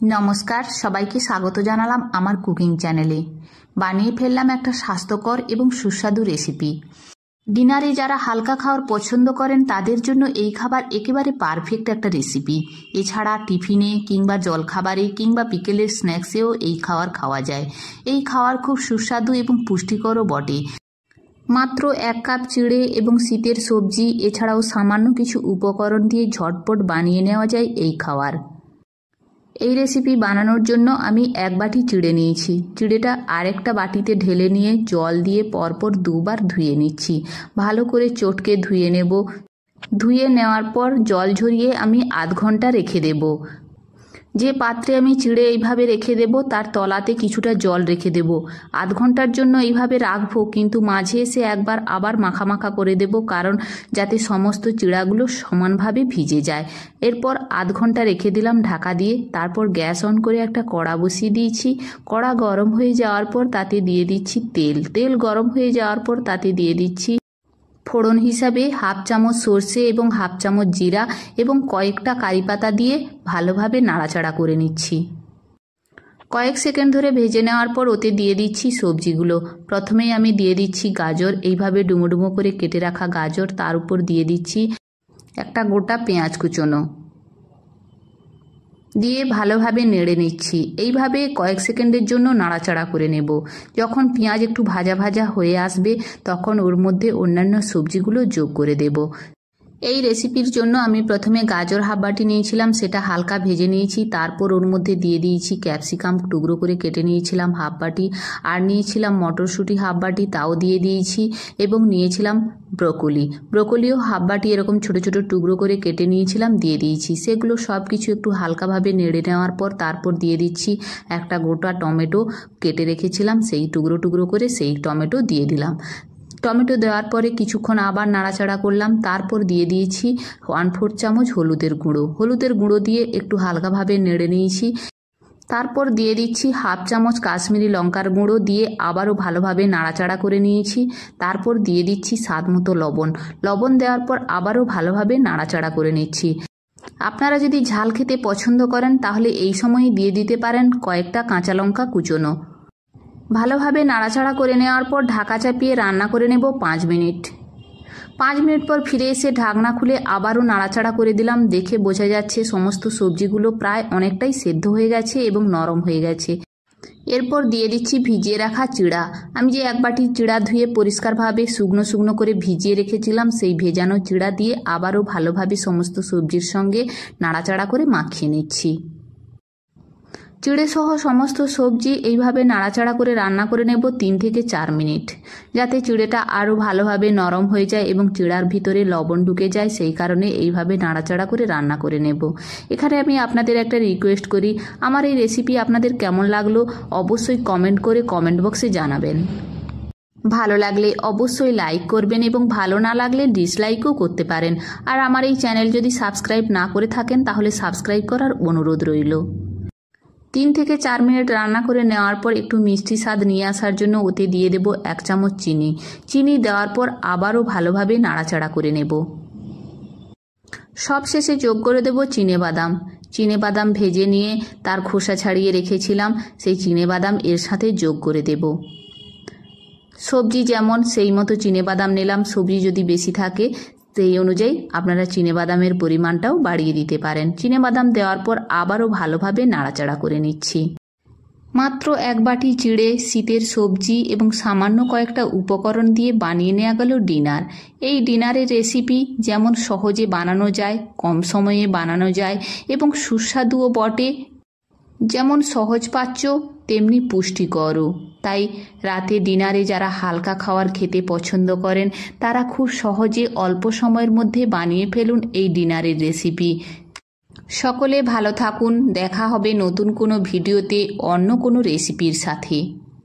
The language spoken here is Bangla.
নমস্কার, সবাইকে স্বাগত জানালাম আমার কুকিং চ্যানেলে। বানিয়ে ফেললাম একটা স্বাস্থ্যকর এবং সুস্বাদু রেসিপি। ডিনারে যারা হালকা খাবার পছন্দ করেন তাদের জন্য এই খাবার একেবারে পারফেক্ট একটা রেসিপি। এছাড়া টিফিনে কিংবা জলখাবারে কিংবা বিকেলের স্ন্যাক্সেও এই খাবার খাওয়া যায়। এই খাবার খুব সুস্বাদু এবং পুষ্টিকরও বটে। মাত্র 1 কাপ চিড়ে এবং শীতের সবজি এছাড়াও সামান্য কিছু উপকরণ দিয়ে ঝটপট বানিয়ে নেওয়া যায় এই খাবার। এই রেসিপি বানানোর জন্য আমি 1 বাটি চিড়ে নিয়েছি। চিড়েটা আরেকটা বাটিতে ঢেলে নিয়ে জল দিয়ে পরপর 2 বার ধুয়ে নিচ্ছি। ভালো করে চটকে ধুয়ে নেব। ধুয়ে নেওয়ার পর জল ঝরিয়ে আমি আধ ঘন্টা রেখে দেব। যে পাত্রে আমি চিড়ে এইভাবে রেখে দেব তার তলাতে কিছুটা জল রেখে দেব। আধ ঘন্টার জন্য এইভাবে রাখবো, কিন্তু মাঝে এসে একবার আবার মাখা করে দেব, কারণ যাতে সমস্ত চিড়াগুলো সমানভাবে ভিজে যায়। এরপর আধ ঘন্টা রেখে দিলাম ঢাকা দিয়ে। তারপর গ্যাস অন করে একটা কড়া বসিয়ে দিয়েছি। কড়া গরম হয়ে যাওয়ার পর তাতে দিয়ে দিচ্ছি তেল। তেল গরম হয়ে যাওয়ার পর তাতে দিয়ে দিচ্ছি ফোড়ন হিসাবে 1/2 চামচ সর্ষে এবং 1/2 চামচ জিরা এবং কয়েকটা কারি পাতা দিয়ে ভালোভাবে নাড়াচাড়া করে নিচ্ছি। কয়েক সেকেন্ড ধরে ভেজে নেওয়ার পর ওতে দিয়ে দিচ্ছি সবজিগুলো। প্রথমেই আমি দিয়ে দিচ্ছি গাজর, এইভাবে ডুমো ডুমো করে কেটে রাখা গাজর। তার উপর দিয়ে দিচ্ছি একটা গোটা পেঁয়াজ কুচোনো, দিয়ে ভালোভাবে নেড়ে নিচ্ছি। এইভাবে কয়েক সেকেন্ডের জন্য নাড়াচাড়া করে নেব। যখন পেঁয়াজ একটু ভাজা ভাজা হয়ে আসবে তখন ওর মধ্যে অন্যান্য সবজিগুলো যোগ করে দেব। এই রেসিপির জন্য আমি প্রথমে গাজর 1/2 বাটি নিয়েছিলাম, সেটা হালকা ভেজে নিয়েছি। তারপর ওর মধ্যে দিয়ে দিয়েছি ক্যাপসিকাম টুকরো করে কেটে নিয়েছিলাম 1/2 বাটি, আর নিয়েছিলাম মটরশুঁটি 1/2 বাটি, তাও দিয়ে দিয়েছি। এবং নিয়েছিলাম ব্রোকলিও 1/2 বাটি এরকম ছোট ছোট টুকরো করে কেটে নিয়েছিলাম, দিয়ে দিয়েছি। সেগুলো সব কিছু একটু হালকাভাবে নেড়ে নেওয়ার পর তারপর দিয়ে দিচ্ছি একটা গোটা টমেটো কেটে রেখেছিলাম, সেই টুকরো করে সেই টমেটো দিয়ে দিলাম। টমেটো দেওয়ার পরে কিছুক্ষণ আবার নাড়াচাড়া করলাম। তারপর দিয়ে দিয়েছি 1/4 চামচ হলুদের গুঁড়ো দিয়ে একটু হালকাভাবে নেড়ে নিয়েছি। তারপর দিয়ে দিচ্ছি 1/2 চামচ কাশ্মীরি লঙ্কার গুঁড়ো দিয়ে আবারও ভালোভাবে নাড়াচাড়া করে নিয়েছি। তারপর দিয়ে দিচ্ছি স্বাদ মতো লবণ দেওয়ার পর আবারও ভালোভাবে নাড়াচাড়া করে নিচ্ছি। আপনারা যদি ঝাল খেতে পছন্দ করেন তাহলে এই সময়ই দিয়ে দিতে পারেন কয়েকটা কাঁচা লঙ্কা কুচোনো। ভালোভাবে নাড়াচাড়া করে নেওয়ার পর ঢাকা চাপিয়ে রান্না করে নেব 5 মিনিট। 5 মিনিট পর ফিরে এসে ঢাকনা খুলে আবারও নাড়াচাড়া করে দিলাম। দেখে বোঝা যাচ্ছে সমস্ত সবজিগুলো প্রায় অনেকটাই সেদ্ধ হয়ে গেছে এবং নরম হয়ে গেছে। এরপর দিয়ে দিচ্ছি ভিজিয়ে রাখা চিড়া। আমি যে 1 বাটি চিড়া ধুয়ে পরিষ্কারভাবে শুকনো করে ভিজিয়ে রেখেছিলাম, সেই ভেজানো চিড়া দিয়ে আবারও ভালোভাবে সমস্ত সবজির সঙ্গে নাড়াচাড়া করে মাখিয়ে নিচ্ছি। চিড়ে সহ সমস্ত সবজি এইভাবে নাড়াচাড়া করে রান্না করে নেব 3 থেকে 4 মিনিট, যাতে চিড়েটা আরও ভালোভাবে নরম হয়ে যায় এবং চিড়ার ভিতরে লবণ ঢুকে যায়। সেই কারণে এইভাবে নাড়াচাড়া করে রান্না করে নেব। এখানে আমি আপনাদের একটা রিকোয়েস্ট করি, আমার এই রেসিপি আপনাদের কেমন লাগলো অবশ্যই কমেন্ট করে কমেন্ট বক্সে জানাবেন। ভালো লাগলে অবশ্যই লাইক করবেন এবং ভালো না লাগলে ডিসলাইকও করতে পারেন। আর আমার এই চ্যানেল যদি সাবস্ক্রাইব না করে থাকেন তাহলে সাবস্ক্রাইব করার অনুরোধ রইল। 3 থেকে 4 মিনিট রান্না করে নেওয়ার পর একটু মিষ্টি স্বাদ নিয়ে আসার জন্য ওতে দিয়ে দেব 1 চামচ চিনি দেওয়ার পর আবারও ভালোভাবে নাড়াচাড়া করে নেব। সব শেষে যোগ করে দেব চিনেবাদাম ভেজে নিয়ে তার খোসা ছাড়িয়ে রেখেছিলাম, সেই চিনেবাদাম এর সাথে যোগ করে দেব। সবজি যেমন সেই মতো চিনেবাদাম নিলাম, সবজি যদি বেশি থাকে সেই অনুযায়ী আপনারা চিনেবাদামের পরিমাণটাও বাড়িয়ে দিতে পারেন। চিনেবাদাম দেওয়ার পর আবারও ভালোভাবে নাড়াচাড়া করে নিচ্ছি। মাত্র 1 বাটি চিড়ে, শীতের সবজি এবং সামান্য কয়েকটা উপকরণ দিয়ে বানিয়ে নেওয়া গেল ডিনার। এই ডিনারের রেসিপি যেমন সহজে বানানো যায়, কম সময়ে বানানো যায় এবং সুস্বাদুও বটে। যেমন সহজপাচ্য তেমনি পুষ্টিকরও। তাই রাতে ডিনারে যারা হালকা খাবার খেতে পছন্দ করেন তারা খুব সহজে অল্প সময়ের মধ্যে বানিয়ে ফেলুন এই ডিনারের রেসিপি। সকলে ভালো থাকুন। দেখা হবে নতুন কোনো ভিডিওতে অন্য কোনো রেসিপির সাথে।